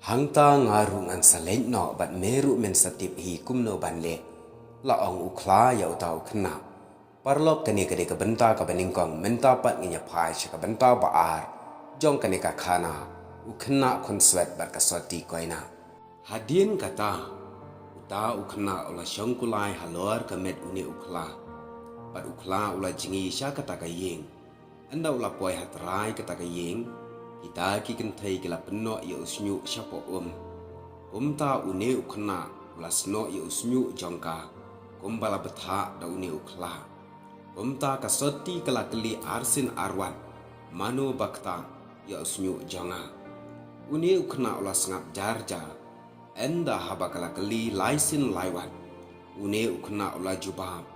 Hangta ngaru ngan saleng no bat meru men satip hi kumno banle. La ong ukla ya utau kena. Parlok kani kade ka benta ka beningkong menta pat nginya pai ka benta ba ar. Jong kani ka khana ukena kun swet bat ka soti koina. Hadien kata uta ukena ola shongkulai halor ka met uni ukla. Bat ukla ula jingi sya kata ka yeng. Anda ula poi hatrai kata ka yeng. Kita kikin thai kila penno ya usnyu syapo ta une ukna ula sno ya usnyu jongka bala betha da une ukla ta kasoti kala keli arsin arwan mano bakta ya usnyu jonga une ukna ula sngap jarja enda haba kala keli laisin laiwan une ukna ula jubab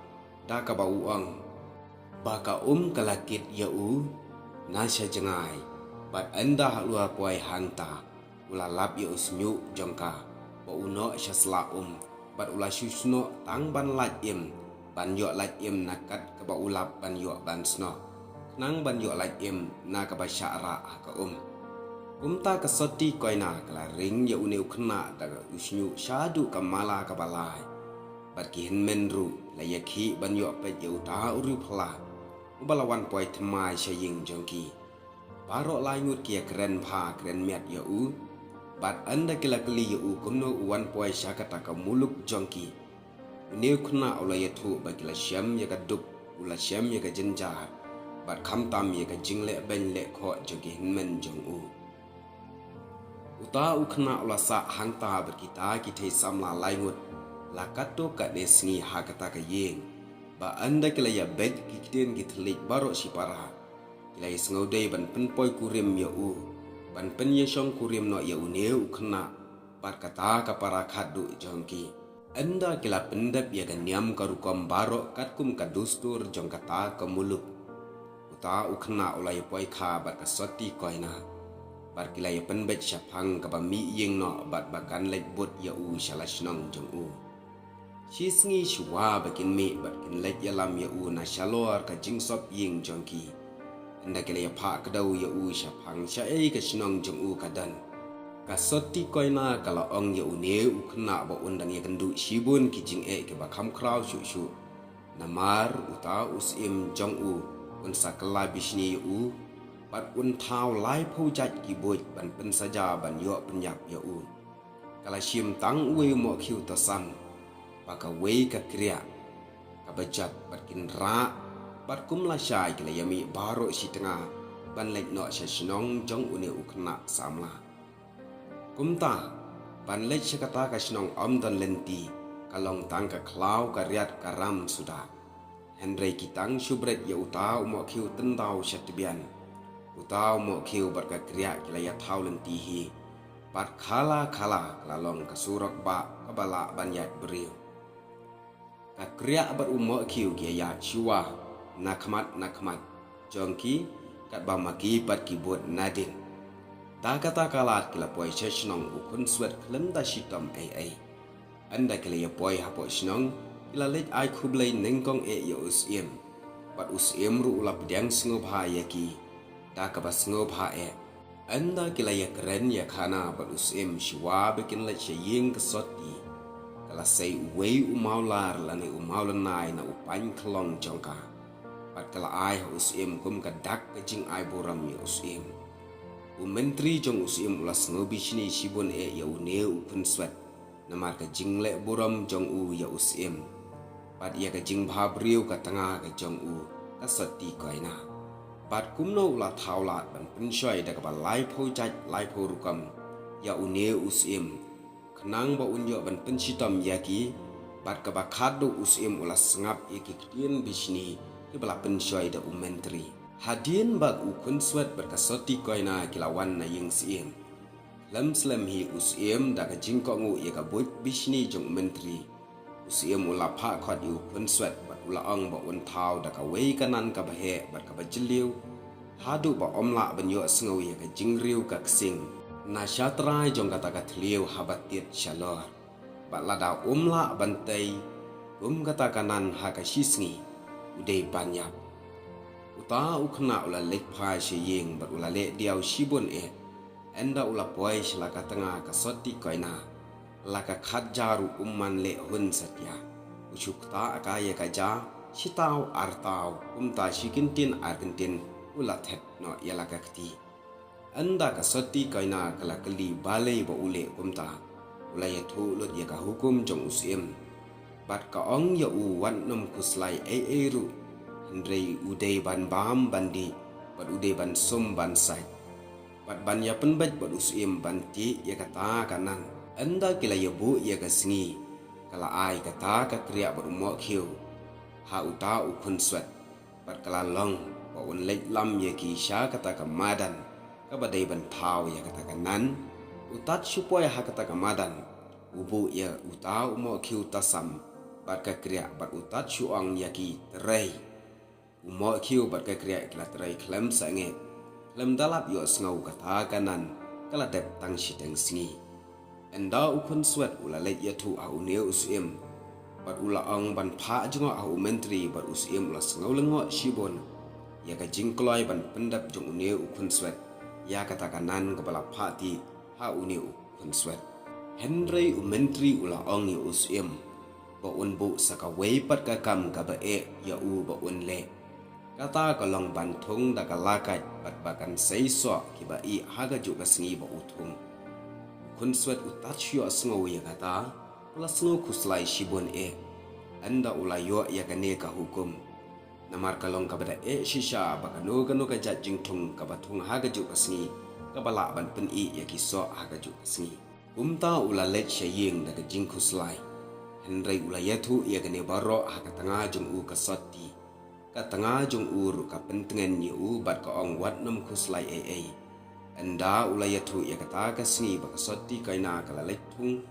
da ka ba uang baka kala kit ya u nasya jengai bat enda lua puai hanta ula lap ya usnyu jongka ba uno syasla bat ula syusno tang ban laj ban yo laj nakat ka ba ulap ban yo ban sno nang ban yo laj na ka ba syara ka ta ka soti koina kala ring ya uneu khna da usnyu syadu ka mala ka balai bat ki hen menru la yakhi ban yo pe ya uta uri phla ubalawan poi thmai syaying jongki Paro lai ngut kia keren pha keren miat ya u bat anda kila keli ya u kumno uwan poi syakata ka muluk jongki ne khna ola ya thu ba kila syam ya ka duk ula syam ya ka jenjar bat kham tam ya ka jingle ben le kho jogi hinmen jong u uta u khna ola sa hangta berkita ki thei samla lai ngut lakato ka desni ha kata ka yeng ba anda kila ya bet ki kiten ki thlik baro sipara Ilai sengaudai ban pen poi kurim ya u ban pen ye syong kurim no ya u neu khna par kata ka para khadu jongki enda kila pendap ya ganyam karukom baro katkum ka dustur jong kata ka muluk uta u khna ulai poi kha bat ka soti koina bar kila ya penbet syapang ka ba mi yeng no bat bakan lek bot ya u shalashnong jong u shisngi shwa bakin mi bat kin lek ya lam ya u na shalor ka jingsop yeng jongki Anda kila ya pak kedau ya u syapang syai ke sinong jong u kadan. Kasoti koina kala ong ya u ne u kena ba undang ya kendu sibun ki jing ke ba kham krau syu. Namar uta usim jong u un sakala bisni ya u pat un thau lai phu jat ki boj ban pen saja ban yo penyap ya u. Kala sim tang u mo khiu ta sam ba ka wei ka kriya ka bajat batkin ra Bat kum la syai kila yami baro si tengah ban lek no syashnong jong une ukna samla. Kumta ban lek syakata ka shnong dan lenti kalong tang ka klau ka riat karam sudah. Henry kitang subret ya utau mo khiu tendau syatibian. Utau mo khiu bat ka kriya kila ya thau lenti hi. Bat khala lalong ka surak ba kabala ban yat beriu. Ka kriya bat umo khiu kia ya syuah nakmat jongki kat ba maki pat kibut nadin ta kata kalat kila poi sesnong ukun swet klem da shitom ai anda kila ya poi hapo snong kila let ai khublai nengkong ya usiem pat usiem ru ulap diang sngob ha yaki ta ka ba sngob ha anda kila ya keren ya khana pat usiem shiwa bekin let shaying kesoti kala sei wei umaular lani umaulanai na upany klong jongka Pat kala ai usim kum kadak kajing ai boram ya usim. Menteri jong usim ulas ngobi sini sibun ya une upun swat. Namar kajing le boram jong u ya usim. Pat ya kajing bhabriu ka tengah ka jong u kasati koina. Pat kumno ula thaulat ban pensoi da ka lai pho jat lai pho rukam ya une usim. Kenang ba unyo ban pensitam yaki pat ka ba khadu usim ulas ngap ikitien bisni Kibala pensoi da menteri. Hadien bag ukun swat berkasoti koina kilawan na ying siem. Lam slam hi usiem da ka jingko ngu ya ka buit bisni jong menteri. Usiem ula pa khot yu ukun swat bat ula ong ba un thau da ka wei kanan ka bahe bat ka bajiliu. Hadu ba omla banyo sngaw ya ka jingriu ka ksing. Na syatrai jong kata ka thliu habatit shalor. Bat lada omla bantai kata kanan ha ka shisngi. Udai banyak. Uta ukna ula lek phai she yeng bat ula le diau shibun enda ula poi selaka tengah ka soti koina laka khajaru umman le hun satya usukta akaya kaja sitau artau umta shikintin argentin ula thet no yalaka kti anda ka soti koina kala kali balai ba ule umta ula ya thu lut ya ka hukum jong usim bat ka ong ya u wan nom kuslai ru Hendrei udai ban bam bandi bat udai ban sum ban sai bat ban ya penbat bat usim banti ya kata kanan anda kila ya bu ya kasngi kala ai kata ka kriya bat umok khiu ha uta ukun swat bat kala long ba un lek lam ya ki sha kata kamadan ka badai ban thau ya kata kanan utat supaya ha kata kamadan ubu ya uta umok khiu tasam bat ka kriya bat utat suang ya ki terai umok khiu bat ka kriya kila terai klem sange lem dalap yo ngau kata kanan kala dep tang siteng singi enda ukun swat ula let ya thu au neu usim bat ula ong ban pha jungo au menteri bat usim ula ngau lengo sibon ya ka jingkloi ban pendap jong neu ukun swat ya kata kanan kepala phati ha neu ukun swat Henry menteri ula ong ya usim ba un bu saka wei pat ka kam ka ba ya u ba un le kata kalong bantung da kalakat bat bakan seiso kiba I haga juga sengi ba utung kun swet utat shio sngo ya kata plus sngo kuslai shibon anda ulayo ya kane ka hukum namar kalong ka bada shisha bakano kano ka jajing tung ka batung haga juga sengi ka bala ban pen ya kiso haga juga sengi umta ulalet shaying da ka jing kuslai Henry ulayatu ya kane baro haga tengah jung u kasoti ka tengah jong ur ka pentengan ni u bat ka ong wat nom kuslai anda ulayatu ya kata ka sni ba ka soti kaina kala lektung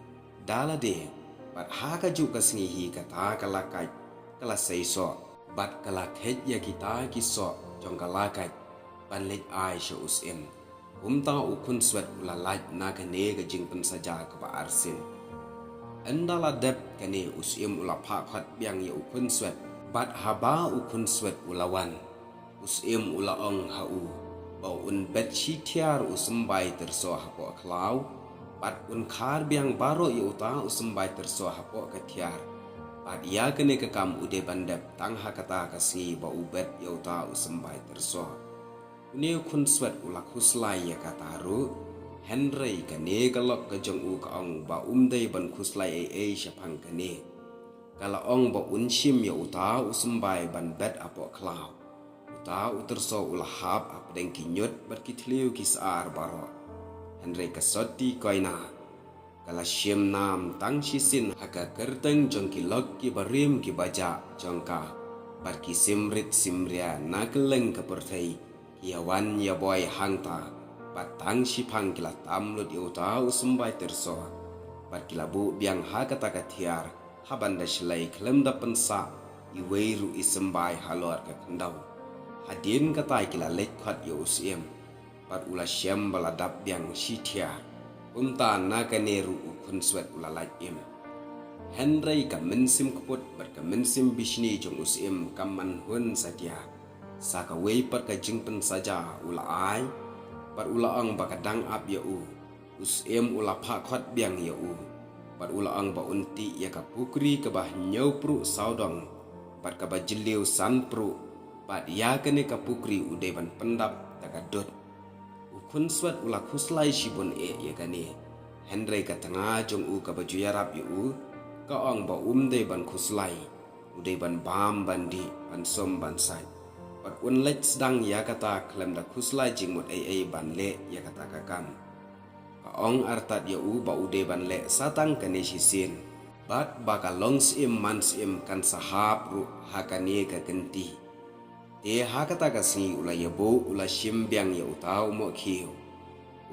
dala de bat ha ka ju ka sni hi kata kala kai kala seiso bat kala khet ya kita kiso jong kala kai ban let ai sho usim umta ukun swat ulalai na ka ne ga jing pen saja ka ba arsin anda la dep ka ne usim ula pha khat biang ya ukun swat bat haba ukun swet ulawan usim ulaong hau bau un bet shitiar usumbai terso hapo klau bat un khar biang baro ya uta usumbai terso hapo ketiar bat ya kene ke kam ude bandap tang hakata kasi bau bet ya uta usumbai terso uni ukun swet ula kuslai ya kataru Henry kene galok ke jong u ka ong ba umdai ban kuslai syapang kene kala ong ba unshim ya uta usumbai ban bet apo klau uta uterso ulahap ap deng kinyut bat kitliu kisar baro Henry kasoti koina kala shim nam tang shisin haka kerteng jong kilok ki barim ki baja jongka bat ki simrit simria nakeleng ke perthai yawan ya boy hangta bat tang shipang kila tamlut ya uta usumbai terso bat kilabu biang hakata katiar haban da shlai klem da pensa iweiru isembai halor ka kendau hadin katai kila lek khat yo usim pat ula syam baladap biang shithia unta na kaneru ukun swet ula laim Henry ka mensim kuput bat ka mensim bishni jong usim kaman hun satia saka wei pat ka jingpen saja ula ai pat ula ang bakadang ap ya usim ula pha khat biang ya bat ulaang ba unti ya ka pukri ka bah nyau pru saudong bat ka ba jiliu san pru bat ya kene ka pukri ude ban pendap ta ka dot ukun swat ula kuslai shibon ya kane Henry ka tengah jong u ka ba juyarap yu ka ong ba umde ban kuslai ude ban bam bandi ban som ban sai bat un let sedang ya kata klem da kuslai jingmut ban le ya kata kakam ong artat ya u ba ude ban le satang kane sisin bat baka longs im mans im kan sahap ru hakane ka genti te hakata ka si ula ya bo ula shim biang ya utau mo khiu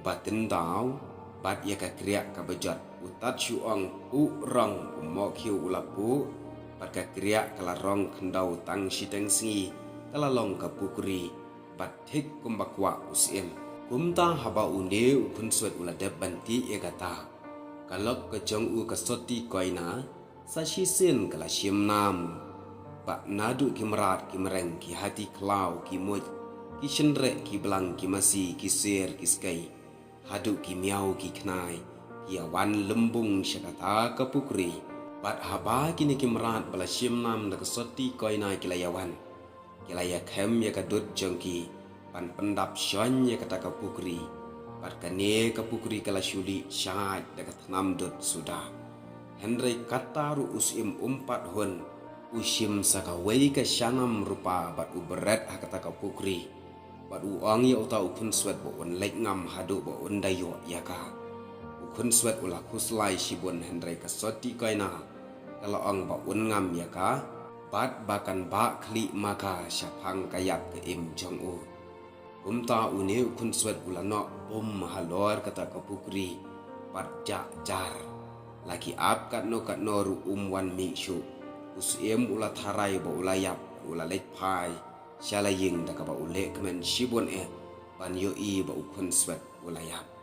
ubatin dau bat ya ka kriya ka bejat utat shu ong u rong mo khiu ula pu bat ka kriya kala rong kendau tang siteng singi kala long ka pukri bat thik kumbakwa usim kumta haba une ukun swet ula dep banti ya kata kalok ke jong u kasoti koina sa shisin kala shim nam ba nadu kimrat kimreng ki hati klau ki moj ki shenre ki belang ki masi ki ser ki skai hadu ki miau ki knai ia wan lembung syakata ke pukri bat haba kini ki merat bala syimnam da kesoti koinai kilayawan kilaya kem ya kadut jengki pan pendap syon ya kata ke pukri bat kane ke pukri kala syuli syat da ketanam dut sudah Henry kata ru usim umpat hun usim sakawai ke syanam rupa bat uberet hakata ke pukri bat uang ya uta ukun swet bo un lek ngam hadu bo un dayo ya ka ukun swet ulah kuslai shibun Henry kesoti koina kalau ang ba un ngam ya ka bat bakan ba kli maka syapang kayap ke im jong u umta une ukun swet ulano bom halor kata ke pukri bat jak jar laki ap kat no ru wan mi shu usiem ula tharai bo ulayap ula lek pai shala ying da ka ba ule kemen shibon ban yo i ba ukun swet ulayap